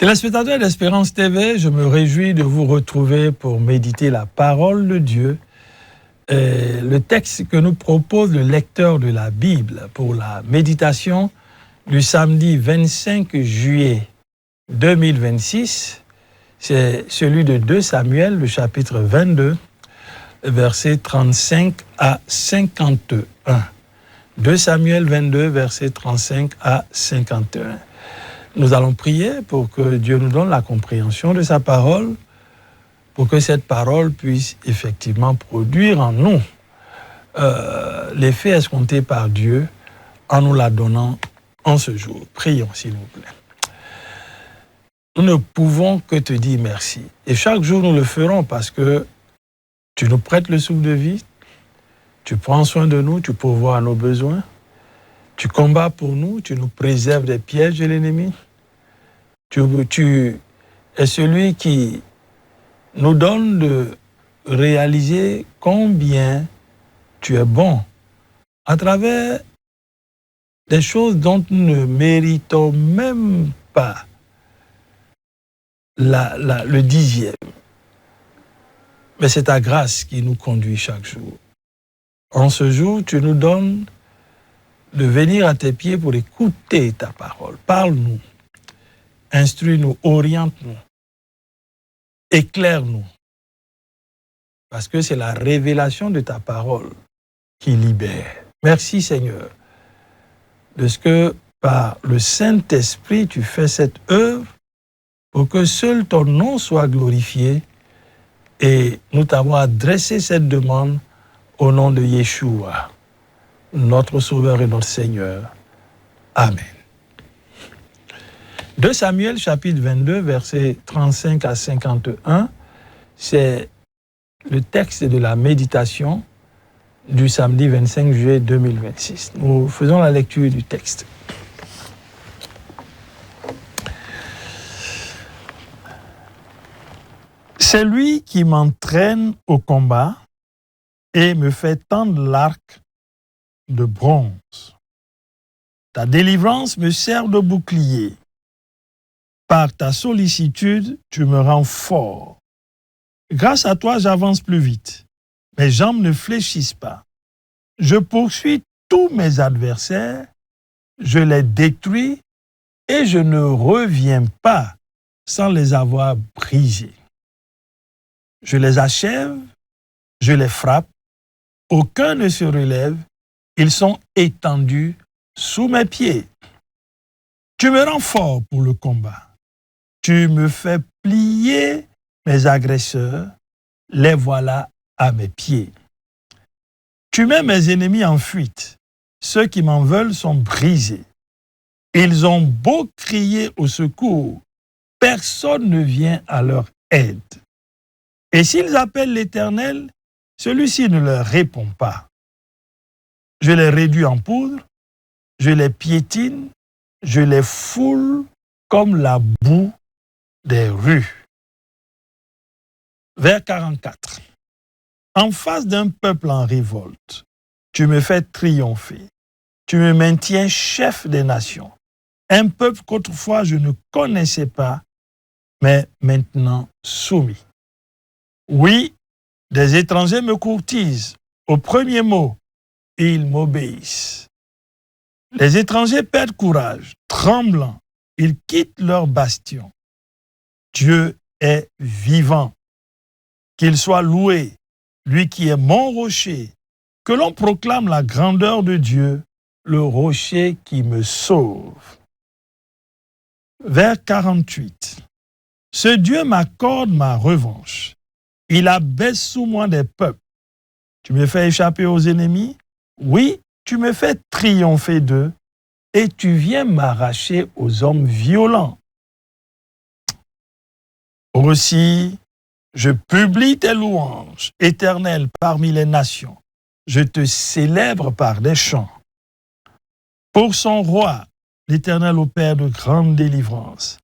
Téléspectateurs d'Espérance TV, je me réjouis de vous retrouver pour méditer la parole de Dieu. Le texte que nous propose le lecteur de la Bible pour la méditation du samedi 25 juillet 2026, c'est celui de 2 Samuel, le chapitre 22, versets 35 à 51. 2 Samuel 22, versets 35 à 51. Nous allons prier pour que Dieu nous donne la compréhension de sa parole, pour que cette parole puisse effectivement produire en nous l'effet escompté par Dieu en nous la donnant en ce jour. Prions, s'il vous plaît. Nous ne pouvons que te dire merci. Et chaque jour, nous le ferons parce que tu nous prêtes le souffle de vie, tu prends soin de nous, tu pourvois à nos besoins, tu combats pour nous, tu nous préserves des pièges de l'ennemi. Tu es celui qui nous donne de réaliser combien tu es bon à travers des choses dont nous ne méritons même pas le dixième. Mais c'est ta grâce qui nous conduit chaque jour. En ce jour, tu nous donnes de venir à tes pieds pour écouter ta parole. Parle-nous, instruis-nous, oriente-nous, éclaire-nous. Parce que c'est la révélation de ta parole qui libère. Merci Seigneur de ce que par le Saint-Esprit tu fais cette œuvre pour que seul ton nom soit glorifié et nous t'avons adressé cette demande au nom de Yeshua, notre Sauveur et notre Seigneur. Amen. 2 Samuel chapitre 22, versets 35 à 51, c'est le texte de la méditation du samedi 25 juillet 2026. Nous faisons la lecture du texte. C'est lui qui m'entraîne au combat et me fait tendre l'arc de bronze. Ta délivrance me sert de bouclier. Par ta sollicitude, tu me rends fort. Grâce à toi, j'avance plus vite. Mes jambes ne fléchissent pas. Je poursuis tous mes adversaires, je les détruis et je ne reviens pas sans les avoir brisés. Je les achève, je les frappe, aucun ne se relève, ils sont étendus sous mes pieds. Tu me rends fort pour le combat. Tu me fais plier mes agresseurs, les voilà à mes pieds. Tu mets mes ennemis en fuite. Ceux qui m'en veulent sont brisés. Ils ont beau crier au secours, personne ne vient à leur aide. Et s'ils appellent l'Éternel, celui-ci ne leur répond pas. Je les réduis en poudre, je les piétine, je les foule comme la boue des rues. Vers 44. En face d'un peuple en révolte, tu me fais triompher. Tu me maintiens chef des nations. Un peuple qu'autrefois je ne connaissais pas, mais maintenant soumis. Oui, des étrangers me courtisent. Au premier mot, ils m'obéissent. Les étrangers perdent courage, tremblants, ils quittent leur bastion. Dieu est vivant. Qu'il soit loué, lui qui est mon rocher, que l'on proclame la grandeur de Dieu, le rocher qui me sauve. Vers 48. Ce Dieu m'accorde ma revanche. Il abaisse sous moi des peuples. Tu me fais échapper aux ennemis. Oui, tu me fais triompher d'eux et tu viens m'arracher aux hommes violents. Aussi, je publie tes louanges, Éternel, parmi les nations. Je te célèbre par des chants. Pour son roi, l'Éternel opère de grandes délivrances.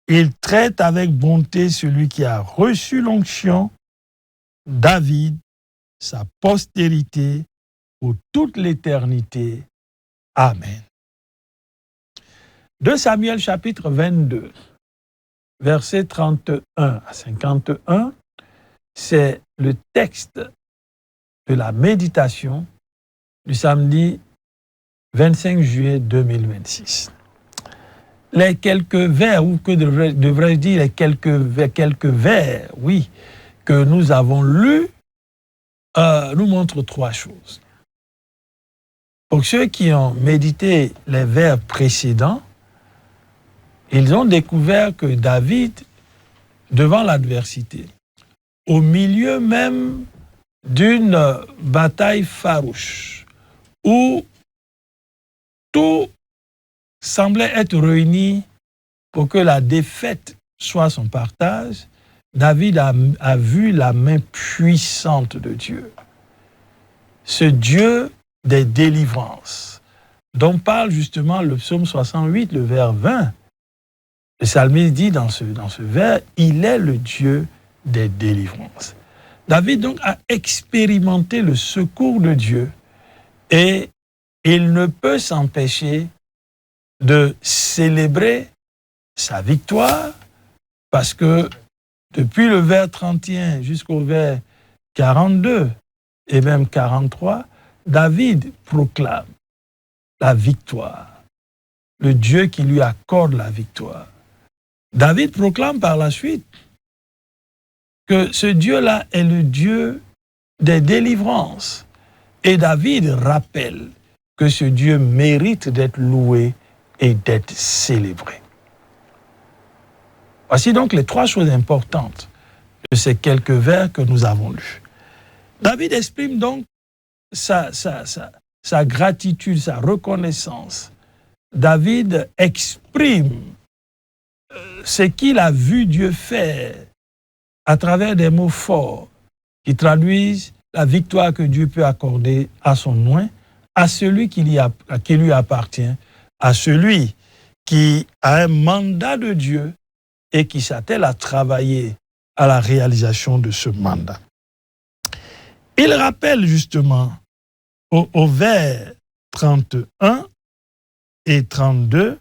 Il traite avec bonté celui qui a reçu l'onction, David, sa postérité, pour toute l'éternité. Amen. 2 Samuel chapitre 22. versets 31 à 51, c'est le texte de la méditation du samedi 25 juillet 2026. Les quelques vers, ou que devrais-je dire, les quelques vers, oui, que nous avons lus, nous montrent trois choses. Pour ceux qui ont médité les vers précédents, ils ont découvert que David, devant l'adversité, au milieu même d'une bataille farouche, où tout semblait être réuni pour que la défaite soit son partage, David a vu la main puissante de Dieu. Ce Dieu des délivrances, dont parle justement le psaume 68, le vers 20. Le psalmiste dit dans ce vers, il est le Dieu des délivrances. David donc a expérimenté le secours de Dieu et il ne peut s'empêcher de célébrer sa victoire parce que depuis le vers 31 jusqu'au vers 42 et même 43, David proclame la victoire, le Dieu qui lui accorde la victoire. David proclame par la suite que ce Dieu-là est le Dieu des délivrances. Et David rappelle que ce Dieu mérite d'être loué et d'être célébré. Voici donc les trois choses importantes de ces quelques vers que nous avons lus. David exprime donc sa gratitude, sa reconnaissance. David exprime ce qu'il a vu Dieu faire à travers des mots forts qui traduisent la victoire que Dieu peut accorder à son oint, à celui qui lui appartient, à celui qui a un mandat de Dieu et qui s'attelle à travailler à la réalisation de ce mandat. Il rappelle justement au vers 31 et 32,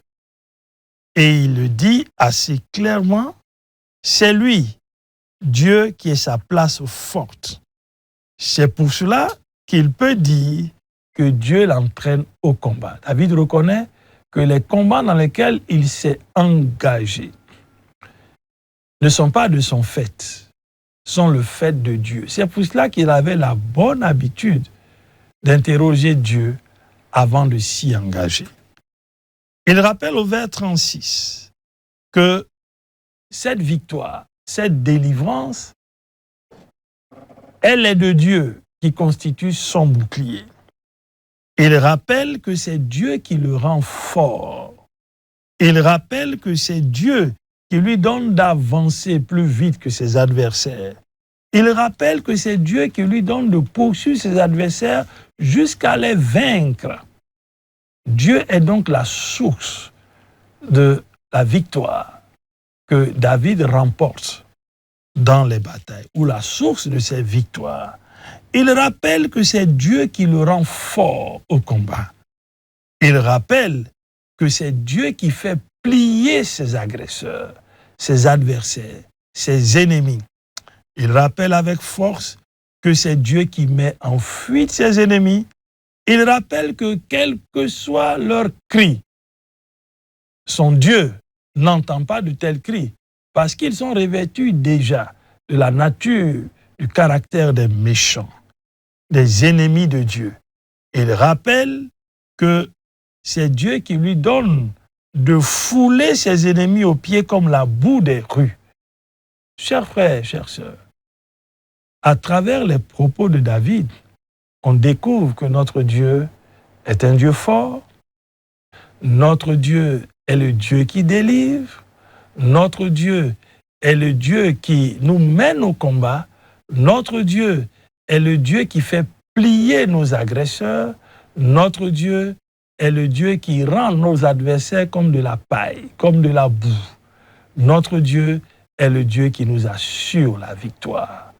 et il le dit assez clairement, c'est lui, Dieu, qui est sa place forte. C'est pour cela qu'il peut dire que Dieu l'entraîne au combat. David reconnaît que les combats dans lesquels il s'est engagé ne sont pas de son fait, sont le fait de Dieu. C'est pour cela qu'il avait la bonne habitude d'interroger Dieu avant de s'y engager. Il rappelle au vers 36 que cette victoire, cette délivrance, elle est de Dieu qui constitue son bouclier. Il rappelle que c'est Dieu qui le rend fort. Il rappelle que c'est Dieu qui lui donne d'avancer plus vite que ses adversaires. Il rappelle que c'est Dieu qui lui donne de poursuivre ses adversaires jusqu'à les vaincre. Dieu est donc la source de la victoire que David remporte dans les batailles, ou la source de ses victoires. Il rappelle que c'est Dieu qui le rend fort au combat. Il rappelle que c'est Dieu qui fait plier ses agresseurs, ses adversaires, ses ennemis. Il rappelle avec force que c'est Dieu qui met en fuite ses ennemis. Il rappelle que quel que soit leur cri, son Dieu n'entend pas de tels cris parce qu'ils sont revêtus déjà de la nature, du caractère des méchants, des ennemis de Dieu. Il rappelle que c'est Dieu qui lui donne de fouler ses ennemis aux pieds comme la boue des rues. Chers frères, chères sœurs, à travers les propos de David, on découvre que notre Dieu est un Dieu fort, notre Dieu est le Dieu qui délivre, notre Dieu est le Dieu qui nous mène au combat, notre Dieu est le Dieu qui fait plier nos agresseurs, notre Dieu est le Dieu qui rend nos adversaires comme de la paille, comme de la boue. Notre Dieu est le Dieu qui nous assure la victoire.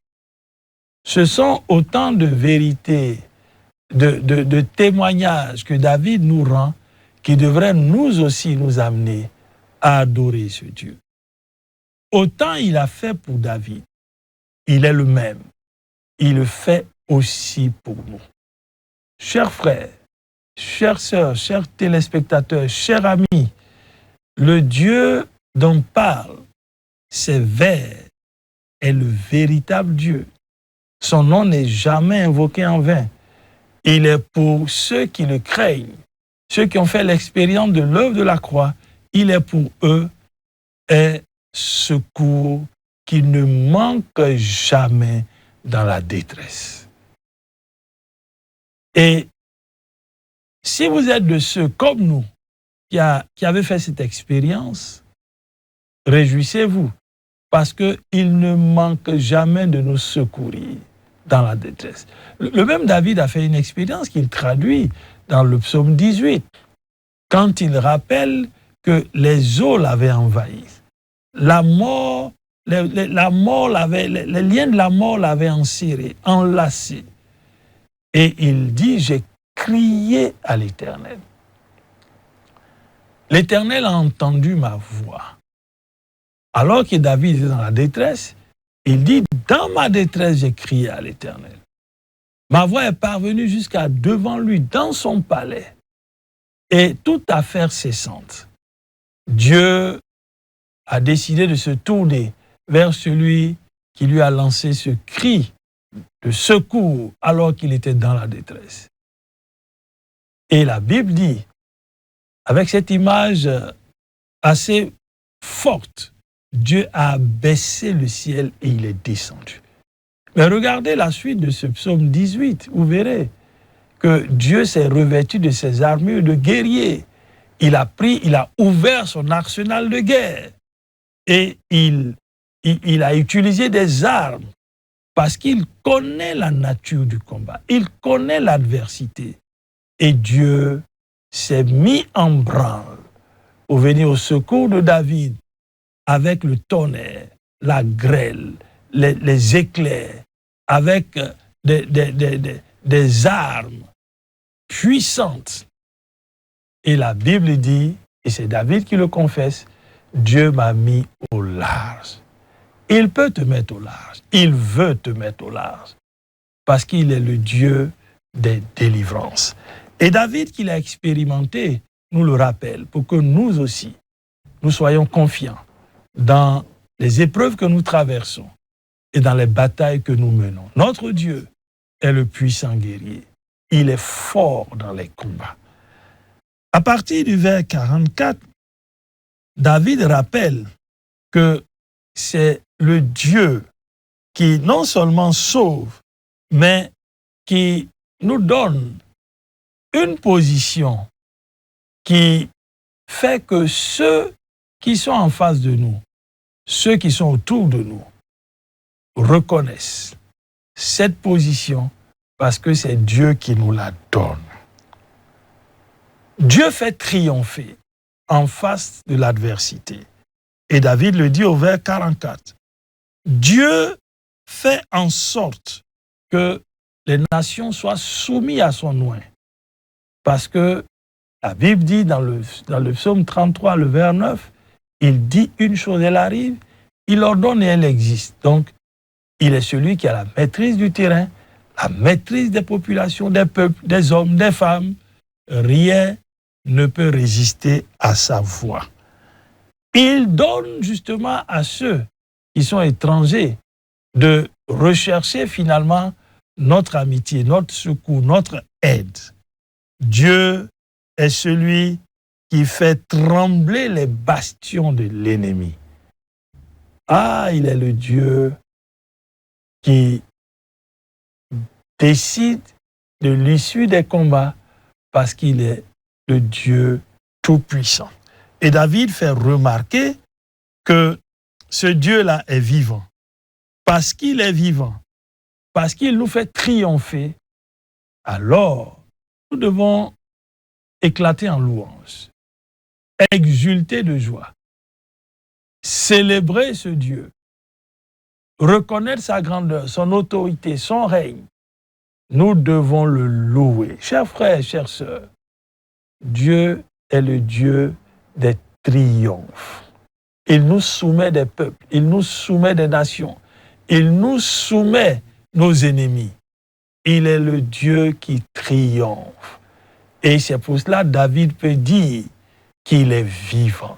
Ce sont autant de vérités, de témoignages que David nous rend qui devraient nous aussi nous amener à adorer ce Dieu. autant il a fait pour David, il est le même. Il le fait aussi pour nous. Chers frères, chères sœurs, chers téléspectateurs, chers amis, le Dieu dont parle ces vers est le véritable Dieu. Son nom n'est jamais invoqué en vain. Il est pour ceux qui le craignent, ceux qui ont fait l'expérience de l'œuvre de la croix. Il est pour eux un secours qui ne manque jamais dans la détresse. Et si vous êtes de ceux comme nous qui avaient fait cette expérience, réjouissez-vous parce qu'il ne manque jamais de nous secourir dans la détresse. Le même David a fait une expérience qu'il traduit dans le psaume 18, quand il rappelle que les eaux l'avaient envahi. La mort, les liens de la mort l'avaient enserré, enlacé. Et il dit, j'ai crié à l'Éternel. L'Éternel a entendu ma voix. Alors que David est dans la détresse, il dit, dans ma détresse, j'ai crié à l'Éternel. Ma voix est parvenue jusqu'à devant lui, dans son palais. Et toute affaire cessante, Dieu a décidé de se tourner vers celui qui lui a lancé ce cri de secours alors qu'il était dans la détresse. Et la Bible dit, avec cette image assez forte, Dieu a baissé le ciel et il est descendu. Mais regardez la suite de ce psaume 18, vous verrez que Dieu s'est revêtu de ses armures de guerrier. Il a ouvert son arsenal de guerre et il a utilisé des armes parce qu'il connaît la nature du combat, il connaît l'adversité. Et Dieu s'est mis en branle pour venir au secours de David avec le tonnerre, la grêle, les éclairs, avec des armes puissantes. Et la Bible dit, et c'est David qui le confesse, Dieu m'a mis au large. Il peut te mettre au large, il veut te mettre au large, parce qu'il est le Dieu des délivrances. Et David, qui l'a expérimenté, nous le rappelle, pour que nous aussi, nous soyons confiants dans les épreuves que nous traversons et dans les batailles que nous menons. Notre Dieu est le puissant guerrier. Il est fort dans les combats. À partir du vers 44, David rappelle que c'est le Dieu qui non seulement sauve, mais qui nous donne une position qui fait que ceux qui sont en face de nous, ceux qui sont autour de nous, reconnaissent cette position parce que c'est Dieu qui nous la donne. Dieu fait triompher en face de l'adversité. Et David le dit au vers 44. Dieu fait en sorte que les nations soient soumises à son oint. Parce que la Bible dit dans le psaume 33, le vers 9, il dit une chose, elle arrive, il ordonne et elle existe. Donc, il est celui qui a la maîtrise du terrain, la maîtrise des populations, des peuples, des hommes, des femmes. Rien ne peut résister à sa voix. Il donne justement à ceux qui sont étrangers de rechercher finalement notre amitié, notre secours, notre aide. Dieu est celui qui fait trembler les bastions de l'ennemi. Ah, il est le Dieu qui décide de l'issue des combats parce qu'il est le Dieu tout-puissant. Et David fait remarquer que ce Dieu-là est vivant. Parce qu'il est vivant, parce qu'il nous fait triompher, alors nous devons éclater en louange, exulter de joie, célébrer ce Dieu, reconnaître sa grandeur, son autorité, son règne. Nous devons le louer. Chers frères, chères sœurs, Dieu est le Dieu des triomphes. Il nous soumet des peuples, il nous soumet des nations, il nous soumet nos ennemis. Il est le Dieu qui triomphe. Et c'est pour cela que David peut dire qu'il est vivant.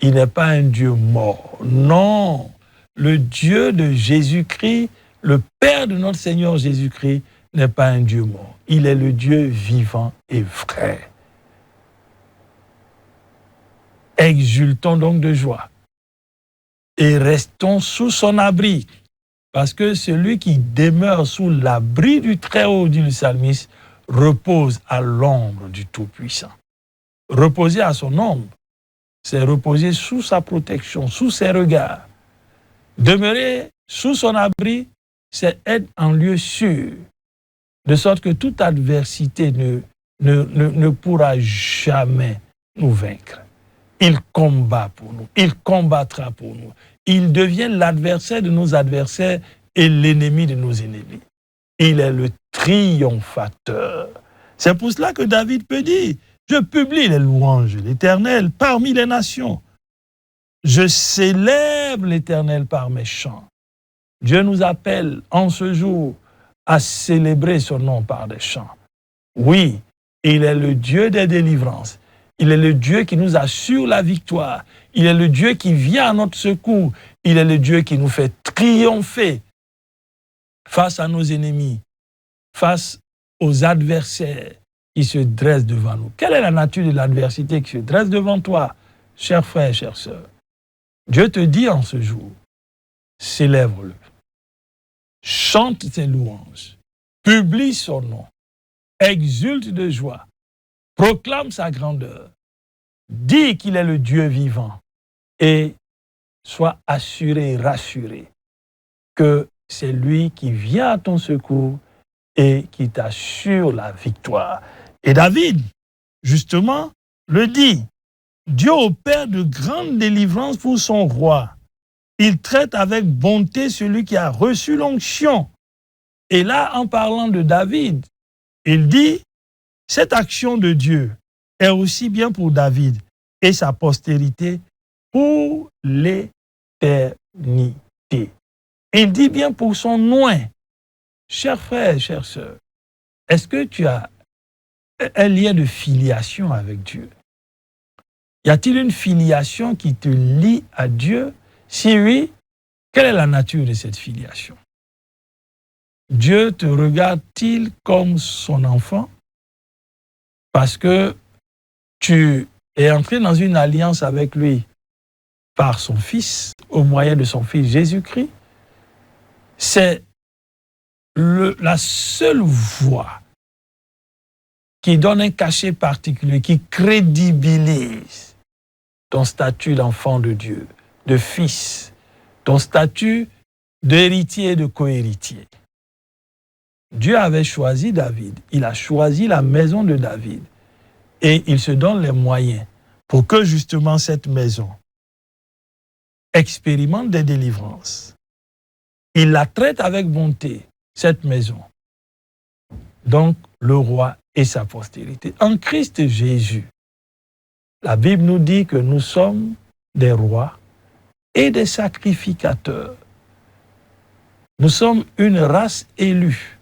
Il n'est pas un Dieu mort. Non, le Dieu de Jésus-Christ, le Père de notre Seigneur Jésus-Christ, n'est pas un Dieu mort. Il est le Dieu vivant et vrai. Exultons donc de joie et restons sous son abri, parce que celui qui demeure sous l'abri du Très-Haut, dit le psalmiste, repose à l'ombre du Tout-Puissant. Reposer à son ombre, c'est reposer sous sa protection, sous ses regards. Demeurer sous son abri, c'est être en lieu sûr, de sorte que toute adversité ne pourra jamais nous vaincre. Il combat pour nous, il combattra pour nous. Il devient l'adversaire de nos adversaires et l'ennemi de nos ennemis. Il est le triomphateur. C'est pour cela que David peut dire, je publie les louanges de l'Éternel parmi les nations. Je célèbre l'Éternel par mes chants. Dieu nous appelle en ce jour à célébrer son nom par des chants. Oui, il est le Dieu des délivrances. Il est le Dieu qui nous assure la victoire. Il est le Dieu qui vient à notre secours. Il est le Dieu qui nous fait triompher face à nos ennemis, face aux adversaires qui se dressent devant nous. Quelle est la nature de l'adversité qui se dresse devant toi, chers frères, chères sœurs? Dieu te dit en ce jour, célèbre-le, chante ses louanges, publie son nom, exulte de joie, proclame sa grandeur, dis qu'il est le Dieu vivant et sois assuré, rassuré que c'est lui qui vient à ton secours et qui t'assure la victoire. Et David, justement, le dit, Dieu opère de grandes délivrances pour son roi. Il traite avec bonté celui qui a reçu l'onction. Et là, en parlant de David, il dit, cette action de Dieu est aussi bien pour David et sa postérité pour l'éternité. Il dit bien pour son oint. Chers frères, chères sœurs, est-ce que tu as un lien de filiation avec Dieu? Y a-t-il une filiation qui te lie à Dieu? Si oui, quelle est la nature de cette filiation? Dieu te regarde-t-il comme son enfant parce que tu es entré dans une alliance avec lui par son Fils, au moyen de son Fils Jésus-Christ? C'est la seule voie qui donne un cachet particulier, qui crédibilise ton statut d'enfant de Dieu, de fils, ton statut d'héritier et de cohéritier. Dieu avait choisi David, il a choisi la maison de David et il se donne les moyens pour que justement cette maison expérimente des délivrances. Il la traite avec bonté, cette maison. Donc, le roi et sa postérité. En Christ Jésus, la Bible nous dit que nous sommes des rois et des sacrificateurs. Nous sommes une race élue.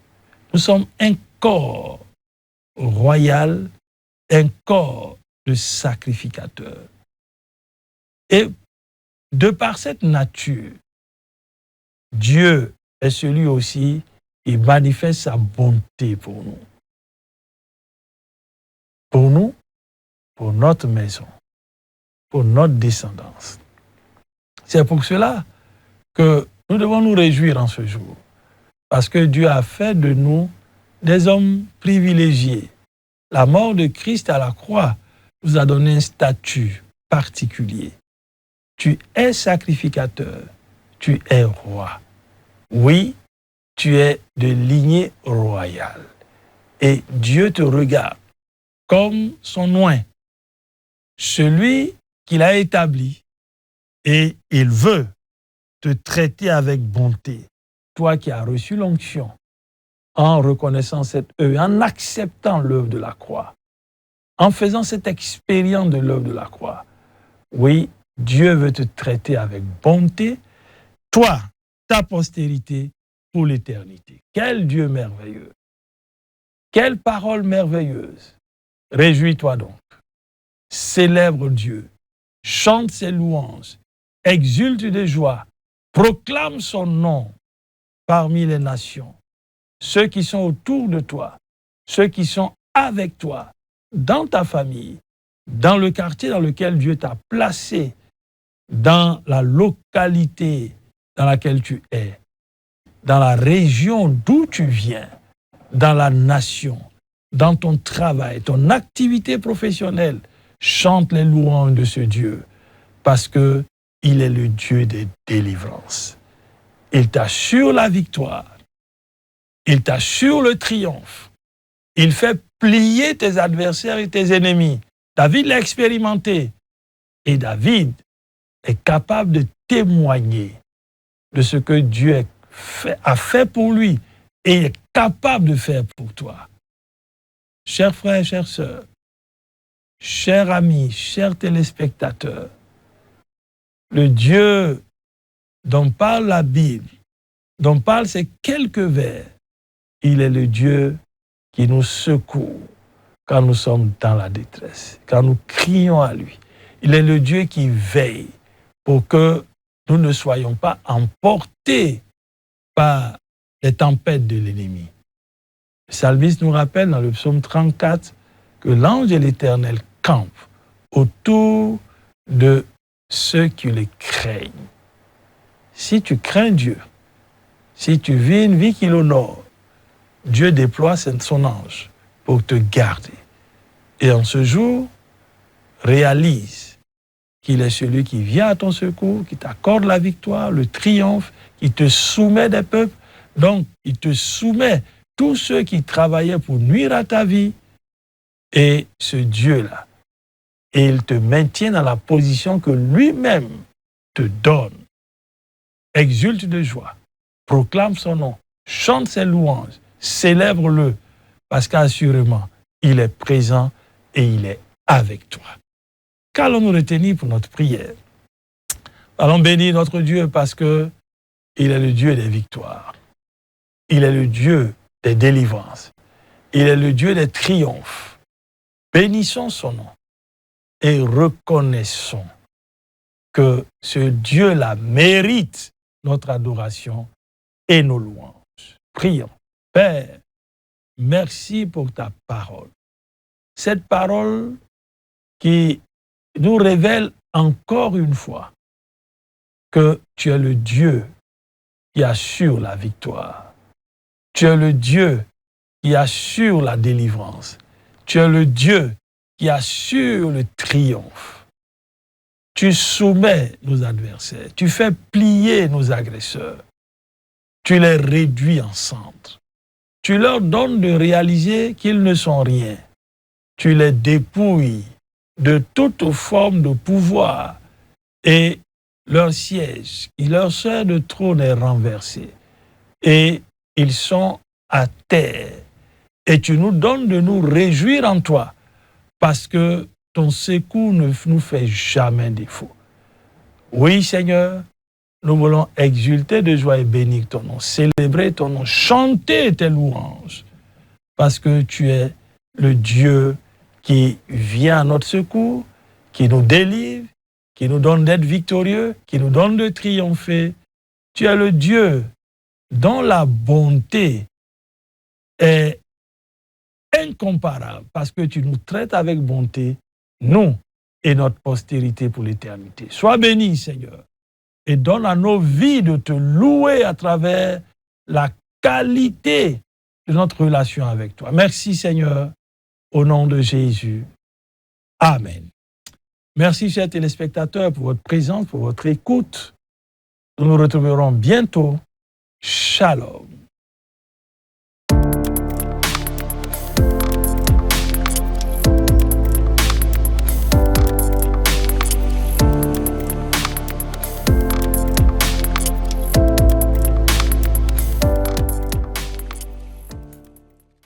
Nous sommes un corps royal, un corps de sacrificateurs. Et de par cette nature, Dieu est celui aussi qui manifeste sa bonté pour nous. Pour nous, pour notre maison, pour notre descendance. C'est pour cela que nous devons nous réjouir en ce jour, parce que Dieu a fait de nous des hommes privilégiés. La mort de Christ à la croix nous a donné un statut particulier. Tu es sacrificateur, tu es roi. Oui, tu es de lignée royale. Et Dieu te regarde comme son oint, celui qu'il a établi, et il veut te traiter avec bonté. Toi qui as reçu l'onction, en reconnaissant cette œuvre, en acceptant l'œuvre de la croix, en faisant cette expérience de l'œuvre de la croix, oui, Dieu veut te traiter avec bonté, toi, ta postérité, pour l'éternité. Quel Dieu merveilleux! Quelle parole merveilleuse! Réjouis-toi donc, célèbre Dieu, chante ses louanges, exulte de joie, proclame son nom parmi les nations. Ceux qui sont autour de toi, ceux qui sont avec toi, dans ta famille, dans le quartier dans lequel Dieu t'a placé, dans la localité dans laquelle tu es, dans la région d'où tu viens, dans la nation, dans ton travail, ton activité professionnelle, chante les louanges de ce Dieu parce que il est le Dieu des délivrances. Il t'assure la victoire. Il t'assure le triomphe. Il fait plier tes adversaires et tes ennemis. David l'a expérimenté. Et David est capable de témoigner de ce que Dieu a fait pour lui et est capable de faire pour toi. Chers frères, chères sœurs, chers amis, chers téléspectateurs, le Dieu dont parle la Bible, dont parlent ces quelques vers, il est le Dieu qui nous secourt quand nous sommes dans la détresse, quand nous crions à lui. Il est le Dieu qui veille pour que nous ne soyons pas emportés par les tempêtes de l'ennemi. Le psalmiste nous rappelle dans le psaume 34 que l'ange de l'Éternel campe autour de ceux qui le craignent. Si tu crains Dieu, si tu vis une vie qui l'honore, Dieu déploie son ange pour te garder. Et en ce jour, réalise qu'il est celui qui vient à ton secours, qui t'accorde la victoire, le triomphe, qui te soumet des peuples. Donc, il te soumet tous ceux qui travaillaient pour nuire à ta vie. Et ce Dieu-là, et il te maintient dans la position que lui-même te donne. Exulte de joie, proclame son nom, chante ses louanges, célèbre-le, parce qu'assurément, il est présent et il est avec toi. Qu'allons-nous retenir pour notre prière? Allons bénir notre Dieu parce que il est le Dieu des victoires. Il est le Dieu des délivrances. Il est le Dieu des triomphes. Bénissons son nom et reconnaissons que ce Dieu-là mérite notre adoration et nos louanges. Prions. Père, merci pour ta parole. Cette parole qui nous révèle encore une fois que tu es le Dieu qui assure la victoire. Tu es le Dieu qui assure la délivrance. Tu es le Dieu qui assure le triomphe. Tu soumets nos adversaires. Tu fais plier nos agresseurs. Tu les réduis en cendres. Tu leur donnes de réaliser qu'ils ne sont rien. Tu les dépouilles de toute forme de pouvoir et leur siège qui leur sert de trône est renversé et ils sont à terre. Et tu nous donnes de nous réjouir en toi parce que ton secours ne nous fait jamais défaut. Oui, Seigneur, nous voulons exulter de joie et bénir ton nom, célébrer ton nom, chanter tes louanges parce que tu es le Dieu qui vient à notre secours, qui nous délivre, qui nous donne d'être victorieux, qui nous donne de triompher. Tu es le Dieu dont la bonté est incomparable parce que tu nous traites avec bonté, nous et notre postérité pour l'éternité. Sois béni, Seigneur, et donne à nos vies de te louer à travers la qualité de notre relation avec toi. Merci, Seigneur. Au nom de Jésus. Amen. Merci, chers téléspectateurs, pour votre présence, pour votre écoute. Nous nous retrouverons bientôt. Shalom.